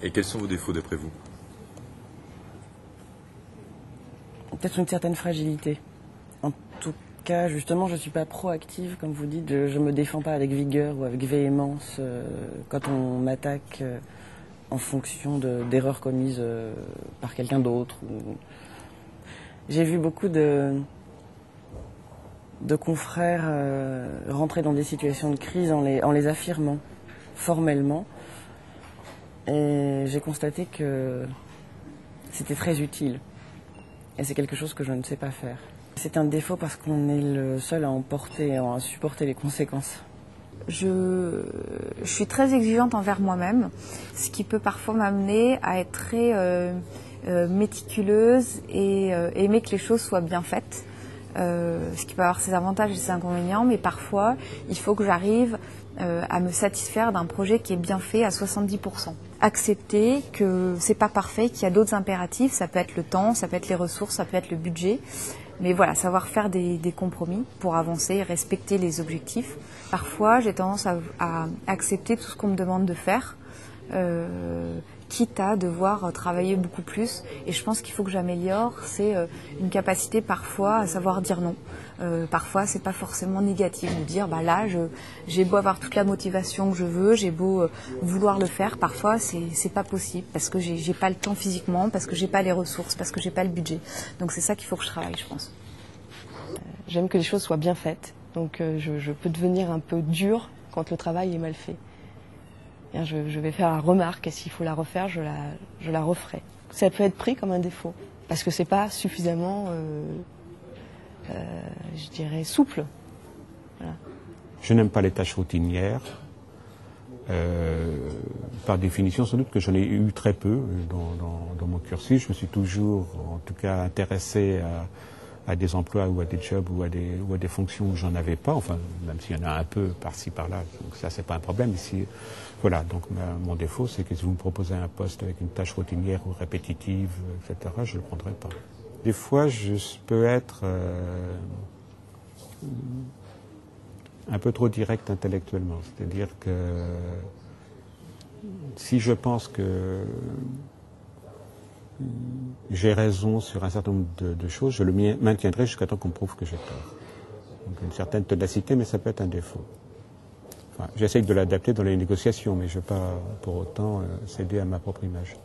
Et quels sont vos défauts d'après vous? Peut-être une certaine fragilité. En tout cas, justement, je ne suis pas proactive, comme vous dites. Je ne me défends pas avec vigueur ou avec véhémence quand on m'attaque en fonction d'erreurs commises par quelqu'un d'autre. J'ai vu beaucoup de confrères rentrer dans des situations de crise en les affirmant formellement. Et j'ai constaté que c'était très utile. Et c'est quelque chose que je ne sais pas faire. C'est un défaut parce qu'on est le seul à en porter, à supporter les conséquences. Je suis très exigeante envers moi-même, ce qui peut parfois m'amener à être très méticuleuse et aimer que les choses soient bien faites. Ce qui peut avoir ses avantages et ses inconvénients, mais parfois il faut que j'arrive à me satisfaire d'un projet qui est bien fait à 70%. Accepter que c'est pas parfait, qu'il y a d'autres impératifs, ça peut être le temps, ça peut être les ressources, ça peut être le budget, mais voilà, savoir faire des compromis pour avancer et respecter les objectifs. Parfois j'ai tendance à accepter tout ce qu'on me demande de faire, quitte à devoir travailler beaucoup plus. Et je pense qu'il faut que j'améliore, c'est une capacité parfois à savoir dire non. Parfois c'est pas forcément négatif de dire bah là j'ai beau avoir toute la motivation que je veux, j'ai beau vouloir le faire, parfois c'est pas possible parce que j'ai pas le temps physiquement, parce que j'ai pas les ressources, parce que j'ai pas le budget. Donc c'est ça qu'il faut que je travaille, je pense. J'aime que les choses soient bien faites, donc je peux devenir un peu dure quand le travail est mal fait. Je vais faire la remarque et s'il faut la refaire, je la referai. Ça peut être pris comme un défaut, parce que c'est pas suffisamment, je dirais, souple. Voilà. Je n'aime pas les tâches routinières. Par définition, sans doute que j'en ai eu très peu dans mon cursus. Je me suis toujours, en tout cas, intéressé à des emplois ou à des jobs ou à des fonctions où j'en avais pas, enfin, même s'il y en a un peu par-ci, par-là, donc ça, c'est pas un problème. Ici, voilà, donc mon défaut, c'est que si vous me proposez un poste avec une tâche routinière ou répétitive, etc., je le prendrai pas. Des fois, je peux être un peu trop direct intellectuellement, c'est-à-dire que si je pense que j'ai raison sur un certain nombre de choses, je le maintiendrai jusqu'à temps qu'on me prouve que j'ai tort. Donc une certaine ténacité, mais ça peut être un défaut. Enfin, j'essaye de l'adapter dans les négociations, mais je ne vais pas pour autant céder à ma propre image.